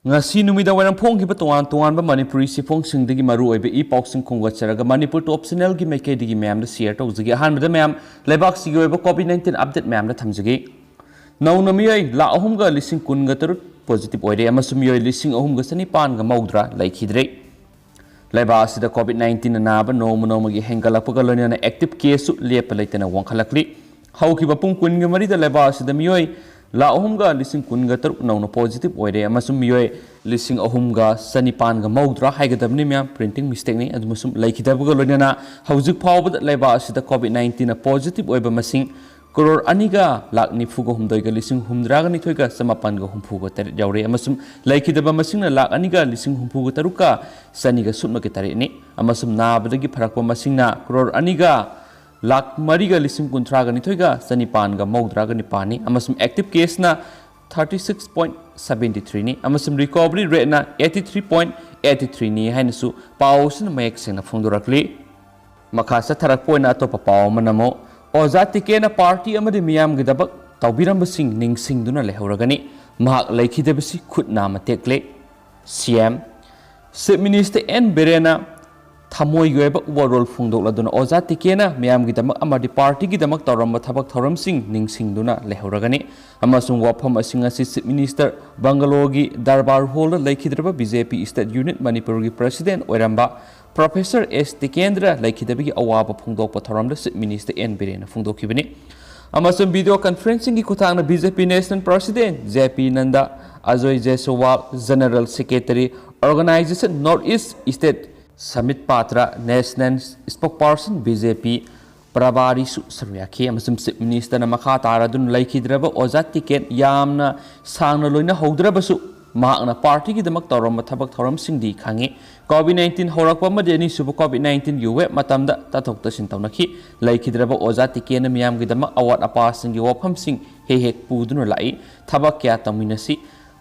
ngasi numida waram phong giba tuan ba manipuri sifong singdagi maru oibe I pausing khongwacharaga manipur top channel gi maikei digi ma'am da share tawjagi hanbada ma'am lebak sigi oiba covid-19 update ma'am da thamjagi nauna miyai la ahum ga lising kun ga tarut positive oire amasum miyai lising ahum ga sani pan ga maudra laikhidre leba asida covid-19 na ba no gi hengalakpa ga loina active case lepa leitena wangkhalakli hauki ba pung kun ga mari da leba asida miyai la ahumga lising kun ga taruk nauna positive oire amasum miyoi lising ahumga sanipan ga maudra haigadabni mya printing mistake ni adumusum laikhidabuga loinana haujuk phawbada laiba asida covid-19 positive oiba masing crore aniga lak nifuga humdoi ga lising humdra ga nithoi ga samapan ga humfu ga tar yaure amasum laikhidaba masing na lak aniga lising humfu ga taruka saniga sutma ke tare ni amasum nabadagi pharakpa masing na crore aniga lak mariga lising kunthra ga nithoi sanipan ga maudra ga nipani amasum active case na 36.73 ni amasum recovery rate na 83.83 ni hainasu pausna mayek sena phongdorakli makhasa tharak poina atopa paw manamo oza tike na party amadi miyam ga dabak tawbiram basing ningsing duna lehoragani mahak laikhidabasi khutna matekle CM Chief Minister N Biren Thamoi overall phungdok laduna oza tikena miyam gi damak amadi party gi damak tawramba thabak thoram sing ningsing duna lehoragani amasung wafam asinga Chief Minister Bangalore gi Darbar Hall laikhidraba BJP State Unit Manipur gi President oiramba Professor S Tikendra laikhidabi gi awaba phungdok thoram Chief Minister N Biren phungdokibani amasung video conferencing gi kuthangna BJP National President JP Nanda Ajoy Jaiswal General Secretary Organization Northeast State Samit Patra National Spokesperson BJP Prabari Saryaki amasum Chief Minister na makha taradun laikhidraba oza ticket yamna sangna loina haudrabasu mahakna party gi damak tawram thabak thoram singdi khangi covid-19 horakpa madeni subu covid-19 yuwe matamda tathok tasin tawnaki laikhidraba oza ticket na miyam gi damak awat apa singi wafam sing hek puduna lai thabak kya taminasi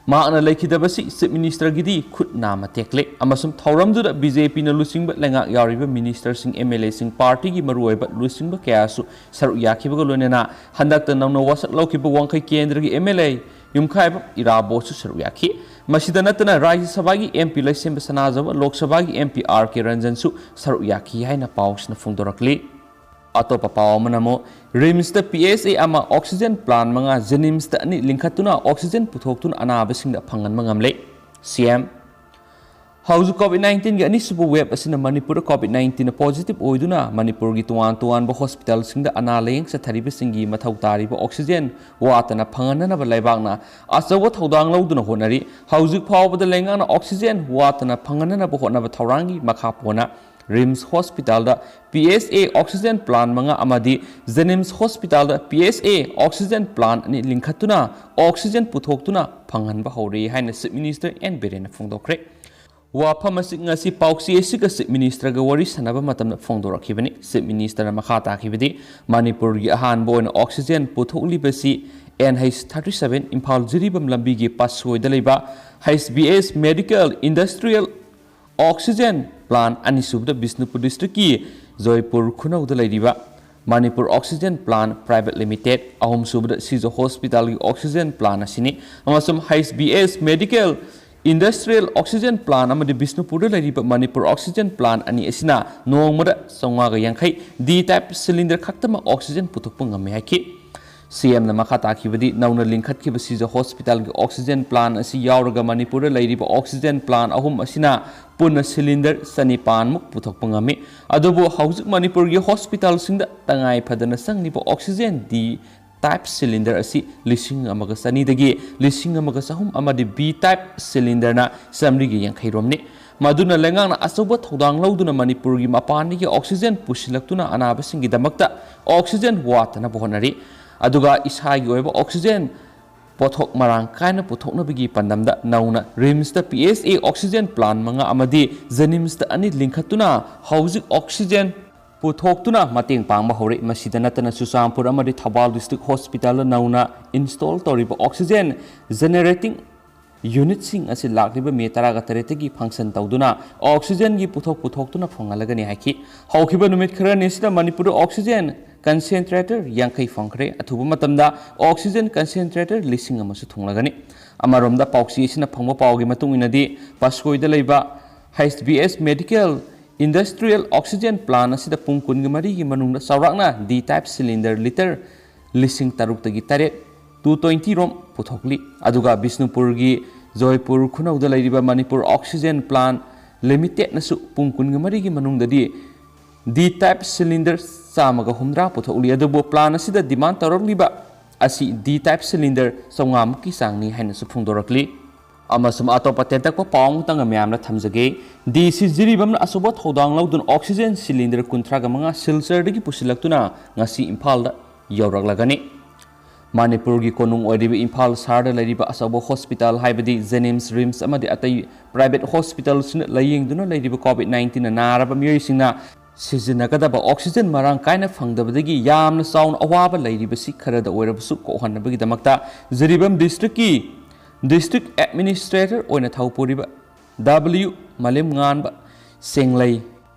Maakna laikhidabasi Chief Minister gidi khut nama tekle amasum thauramduda BJP na lusingba lengak yariba minister sing MLA sing party gi maruiba lusingba kyasu saru yakhiba loinena handakta namno wasak laukiba wangkai kendra gi MLA yumkhaiba irabosu saru yakhi masida natana Rajya Sabha gi MP laisemba sanajaba Lok Sabha gi MP RK Ranjan su saru yakhi haina pausna phungdorakli atopa pawamanamo RIMS ta PSA ama oxygen plant manga jenims ta ani linkhatuna oxygen puthoktun anabasing da phangan mangamle CM hauju covid-19 gi ani subu web asina manipur covid-19 positive oiduna manipur gi tuan ba hospital singda analayeng sa thariba singi mathau tari ba oxygen watana phangana ba laibakna asawa thodang lauduna honari hauju phawbada lengana oxygen watana phangana ba hona ba thaurangi makha pona RIMS Hospital da PSA oxygen plant manga amadi Jenims Hospital da PSA oxygen plant ani linkhatuna oxygen puthoktuna phangan ba hori haina Chief Minister N Biren phongdokre wafam asik ngasi pauksi asika Chief Minister ga wari sanaba matamna phongdorakhibani Chief Minister na makha takhibadi Manipur gi ahan boina oxygen puthokli NH37 Imphal Jiribam lambi gi pasoi da leiba HBS Medical Industrial Oxygen plant anisubda Bisnupur district ki Joypur khunauda leiriba Manipur Oxygen Plant Private Limited ahum subda Sijo Hospital ki oxygen plant asini amasum HBS Medical Industrial Oxygen Plant amadi Bisnupur da leiriba Manipur Oxygen Plant ani asina nongmada songwa ga yankhai D type cylinder khaktama oxygen puthokpa ngame haki CM na makha takhibadi nauna linkhat ki Sijo Hospital ki oxygen plant asi yauraga Manipur da leiriba oxygen plant ahum asina puna cylinder sanipan muk puthok pangami adobo haujuk Manipur gi hospital singda tangai phadana sangnibo oxygen di type cylinder asi lising amaga sani dagi lising amaga sahum amadi B type cylinder na samri gi yang khairomni maduna lengang na asoba thodang lauduna Manipur gi mapani gi oxygen pusilaktuna anaba singi damakta oxygen watana bohonari aduga isagi oiba oxygen pothok marang kaina pothokna bigi pandamda nauna RIMS ta PSA oxygen plant manga amadi Jenims ta ani linkhatuna hauzik oxygen puthokuna mateng pangba hore masida natana Susampur amadi Thabal District Hospital nauna install toriba oxygen generating यूनिट्सिंग असी लाखलिबा मे 18 की function तौदुना oxygen की पुथोक्तुना फोंगलगनी हाइखि हौखिबा नुमित खरनि सिदा Manipur oxygen concentrator यांखै फंखरे अथुबा मतमदा ऑक्सीजन कंसेंट्रेटर लिसिंग अमसु थुंगलगनी अमरोमदा पाउक्सी सिना फंगबा पाउगी मतुंगिनदी पासकोइदा लैबा HBS medical industrial oxygen plant असिदा पुंग कुनगी मरी की मनुंगदा सौराकना डी टाइप सिलिंडर लिटर लिसिंग तरुक्तगी तरेट 220 रोम पुथोकली अदुगा बिष्णुपुर की जयपुर खुनौदा लैरिबा मणिपुर ऑक्सीजन प्लांट लिमिटेड नसु पुंग कुनगी मरी की मनुंगददी डी टाइप सिलिंडर चामगा हुमद्रा पुथोकली अदुबो प्लांट असिदा डिमांड तौरकलिबा असी डी टाइप सिलिंडर सौंगाम की सांगनी हैनसु फोंदोरकली अमसुम अतोप तेंतक पाउंग तंग म्यामना थमजगे डीसी जिरिबमना असुबो थौदांग लौदुन ऑक्सीजन सिलिंडर 35 सिलचरदगी पुसिलक्तुना ngasi इम्फालदा यौरकलगनी मणिपुर की कोनुंग ओइरिबा इम्फाल सारदा लैरिबा असबो हॉस्पिटल हाइबदी जेनिम्स रिम्स अमदि अतै प्राइवेट हॉस्पिटल सिन लयिंगदुना लैरिबा कोविड-19 ना नारबा मियोइसिंगना सिजनगदबा ऑक्सीजन मरांग कायना फंगदबदगी यामना चाउन अवाबा लैरिबसि खरदा ओइरबसु कोहनबगी दमक्ता जिरिबम डिस्ट्रिक्ट एडमिनिस्ट्रेटर ओइना थौपुरिबा W मलेम nganba सेंगलै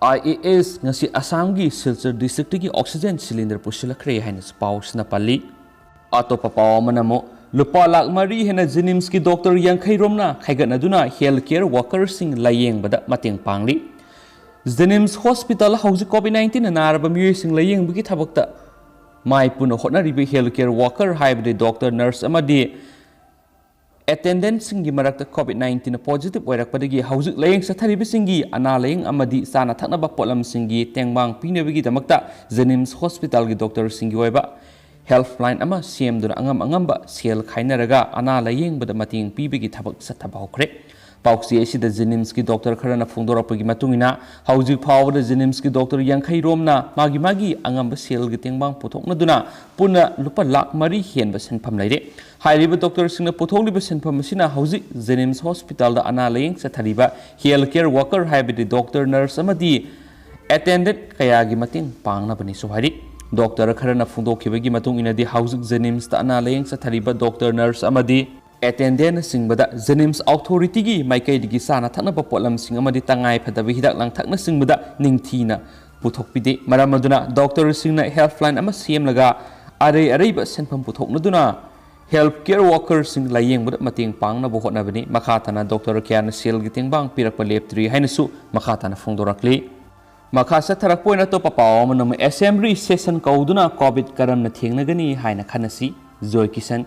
IAS ngasi असम की सिलचर डिस्ट्रिक्ट की ऑक्सीजन सिलिंडर पुसिलखरे हाइना पाउसना पल्ली अतोप पाव मनमो लुपा लाख मरी हेना जेनिम्स की डॉक्टर यांखै रोमना खाइगनदुना हेल्थ केयर वर्कर्सिंग लायेंगबदा मतेंग पांगली जेनिम्स हॉस्पिटल हौजि कोविड-19 नारबा मियोइसिंग लायेंगबगी थबक्ता माइपुन होटनरिबे हेल्थ केयर वर्कर हाइबदे डॉक्टर नर्स अमदि अटेंडेंट सिंगी मरक्ता कोविड-19 पॉजिटिव ओइरकपदगी हौजिक लायेंग सथरिबसिंगी अना लायेंग अमदि साना थकनबा पोलम सिंगी तेंगबांग पिनेबगी दमक्ता जेनिम्स हॉस्पिटल की डॉक्टर सिंगी ओइबा हेल्पलाइन अमा सेमदुना अंगम सेल खाइनरगा अना लायेंगबदा मतेंग पीबगी थबक सथबा हौखरे पाउक्सी एसिदा जेनिम्स की डॉक्टर खरना फोंदोरपगी मतुंगिना हौजिक फावदा जेनिम्स की डॉक्टर यांखै रोमना मागी अंगम सेल गी तेंगबांग पुथोकनदुना पुना लुपा लाख मरी हेनबा सेनफम लैरे हाइरिबा डॉक्टर सिंगना पुथोकलिबा सेनफम सिना हौजिक जेनिम्स हॉस्पिटल दा अना लायेंग सथरिबा हेल्थ केयर वर्कर हाइबदि डॉक्टर नर्स अमदि अटेंडेंट कयागी मतेंग पांगनबनि सुहारि डॉक्टर खरना फोंदोखिबगी मतुंग इनदि हौजिक जेनिम्स दा अना लायेंग सथरिबा डॉक्टर नर्स अमदि अटेंडेंट सिंगबदा जेनिम्स अथॉरिटी की माइकैदगी साना थकनबा पोलम सिंग अमदि तंगाई फदबि हिदाक लांथकना सिंगबदा निंगथीना पुथोकपिदे मरामदुना डॉक्टर सिंगना हेल्पलाइन अमा सेमलगा अरैबा सेनफम पुथोकनदुना हेल्थ केयर वर्कर सिंग लायेंगबदा मतेंग पांगनबो होटनबनि मखातना डॉक्टर क्याना सेल गी तेंगबांग पिरकपा लेपत्रि हाइनसु मखातना फोंदोरकली मखा सथरकपोइना तो पाव मनम असेंबली सेशन कौदुना कोविड करमना थेंगनगनी हाइना खनसी जोय किशन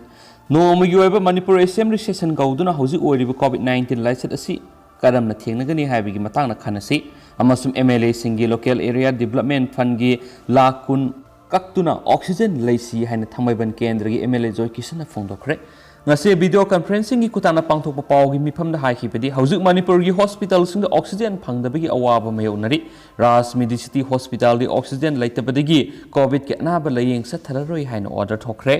नोमगी ओइबा मणिपुर असेंबली सेशन कौदुना हौजिक ओइरिबा कोविड-19 लाइसेट असि करमना थेंगनगनी हाइबगी मतांगना खनसी अमसुम MLA सिंगी लोकल एरिया डेवलपमेंट फंड की लाख कुन कक्तुना ऑक्सीजन लैसी हाइना थमैबन केंद्र की MLA जोय किशन फोंदोखरे ngase video conferencing की कुताना पांगथोकपा पावगी मिफमदा हाइखिबदि हौजिक मणिपुर की हॉस्पिटल सिंग ऑक्सीजन फंगदबगी अवाबा मयोनरी राज मेडिसिटी हॉस्पिटल की ऑक्सीजन लैतबदगी कोविड के अनाबा लयेंग सथररोय हाइना ऑर्डर थोखरे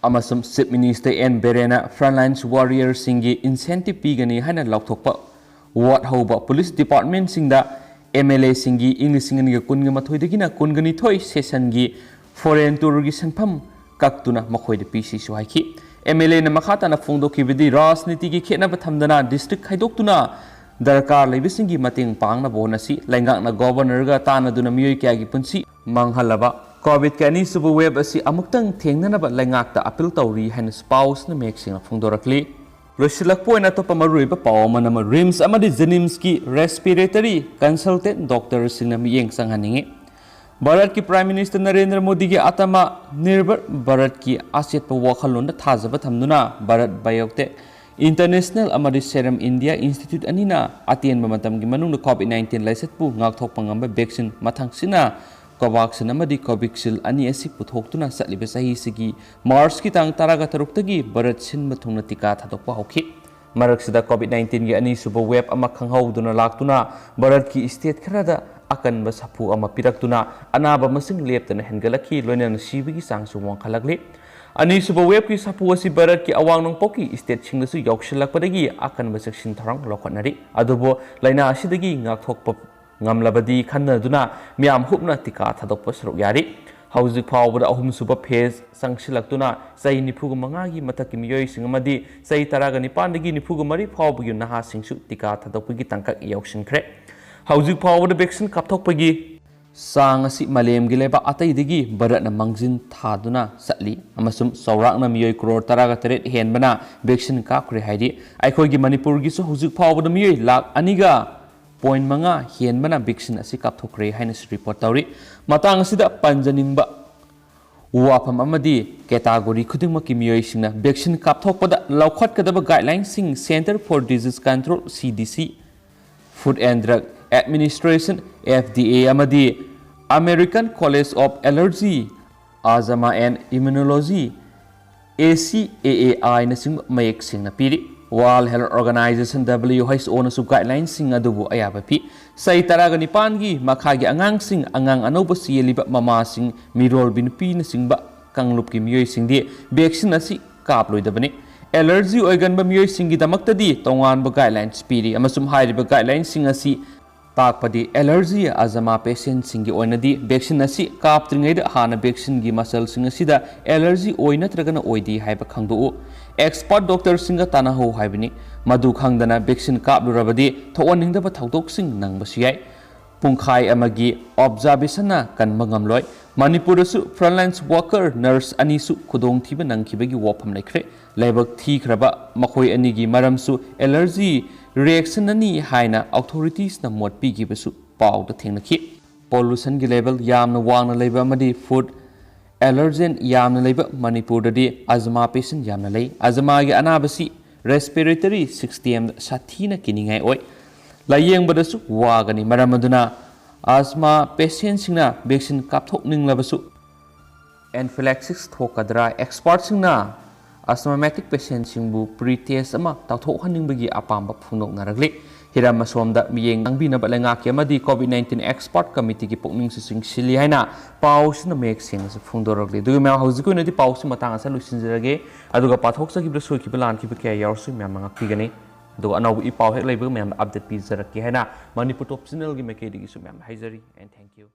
अमसुम चीफ मिनिस्टर एन बेरेना फ्रंटलाइन वॉरियर सिंगी इंसेंटिव पीगनी हाइना लौथोकपा वार्ड हौबा पुलिस डिपार्टमेंट सिंगदा MLA सिंगी इंग्लिसिंगनी कुनग मथोइदगिना कुनगनी थोइ सेशन की फॉरेन टूर की संफम कक्तुना मखोइद पीसी सुहाइखि MLA न मखाताना फोंदोखिबदि राजनीति की खेनब थमदना डिस्ट्रिक्ट खाइदोक्तुना दरकार लैबसिंगी मतेंग पांगना बोनसी लैंगाकना गवर्नरगा तानदुना मियोय क्यागी पुंसी मांगहलबा कोविड के अनीसुबु वेब असि अमुक्तंग थेंगनबा लैंगाकता अपील तौरी हैन स्पाउसना मेक्सिंग फोंदोरकली लोसिलकपोइना तोपा मरुइबा पावमनम रिम्स अमदि जेनिम्स की रेस्पिरेटरी कंसल्टेंट डॉक्टर सिंगना मियेंग संगनिंगे भारत की प्राइम मिनिस्टर नरेंद्र मोदी की आत्मा निर्भर भारत की आसेट वखलों थाजब थमदुना भारत बायोटेक इंटरनेशनल अमदि सेरम इंडिया इंस्टीट्यूट अनिना अतेनब मतमगी मनुंग कोविड-19 लाइसेटपु ngakthokpa ngamba वैक्सीन मथांगसिना कोवैक्सीन अमदि कोविशील्ड अनि असि पुथोक्तुना सलिबे सही सिगी मार्च की तांग 13 तगी भारत सिनब थुंगना टीका थादोकपा हौखि मरकसिदा कोविड-19 की अनि सुब वेब अमा खंगहौदुना लाक्तुना भारत की स्टेट खरादा अकनब सफु अमा पिरक्तुना अनाब मसिंग लेप्तना हेनगलखि लोइनन सिबिगी सांगसु वंखलगले अनिसुब वेब की सफु असि भारत की अवांग नोंपोकी स्टेट सिंगसु यौक्षलकपदगी अकनब सेक्शन थरंग लौखनरी अदुबो लाइना असिदगी ngakthokpa ngamlabadi khannaduna मियाम हुपना टीका थादोकप सरुक यारि Hauzik Power Ahum Super Phase Sangshilaktuna, Say Nipugamagi, Mataki Mioy Singamadi, Say Taragani Pandagi, Nipugumari, Power Naha Singsu, Tika, Tadopigi Tanka Yokshin Cre. Hauzik Power the Bixen Kaptopagi Sang Si Malem Gileba Ataidigi, Barat Mangzin Taduna, Satli, Amasum, Saurakna Mioy Kro Taragaret, Henbana, Bixen Kakri Heidi, Ikogi Manipurgiso, Hauzik Power the Mioy, Lak Aniga. Point manga hian mana bixin asi kapthokre hainas report tawri matang sida panjaningba wafam amadi category khudingmaki miyoisingna vaccine kapthokpada laukhatkadaba guidelines sing Center for Disease Control CDC Food and Drug Administration FDA amadi American College of Allergy Asthma and Immunology ACAAI na sing mayek sing na piri World Health Organization WHO na sub guidelines sing adubu ayabapi say taragani pangi makhagi angang sing angang anoba siyeliba mama sing mirol binpi na singba kanglup ki miyoy sing di vaccine asi kaploy dabani allergy oigan ba miyoy sing gi damakta di tongan ba guidelines piri amasum hairiba guidelines sing asi takpadi allergy asthma patient sing gi oinadi vaccine asi kaptringai da hana vaccine gi muscle sing asi da allergy oina tragana oidi haiba khangdu expert doctor singa tanaho haibini madu khangdana vaccine kaplurabadi thowaningdaba thaudok sing nangbasiyai pungkhai amagi observation na kanma ngamloi manipur su frontline worker nurse ani su khudong thiba nangkhibagi wofam laikre laibak thikraba makhoi ani gi maram su allergy reaction ani haina authorities na mot pigi basu paw da thengnakhi pollution gi level yamna wangna leiba amadi food allergen yamna leiba manipur dadi asthma patient yamna lei asthma gi anabasi respiratory system sathina kiningai oi layeng badasu wagani maramaduna asthma patient singna vaccine kapthokning labasu anaphylaxis thokadra expert singna asthmatic patient singbu pre-test ama tawthok haningbagi apamba phunok naragli hiram masomda miyeng angbina balenga ke amadi COVID-19 expert committee ki pokning sing sili haina paus na mek sing se phungdoragli du ma hauziku na di paus matang asa lusinjirage aduga pathok sa gibra soi ki plan ki ke yarsu myam nga pigani do anaw I paw hek leibu myam update pi jaraki haina manipur top channel gi mekedi gi su myam haizari and thank you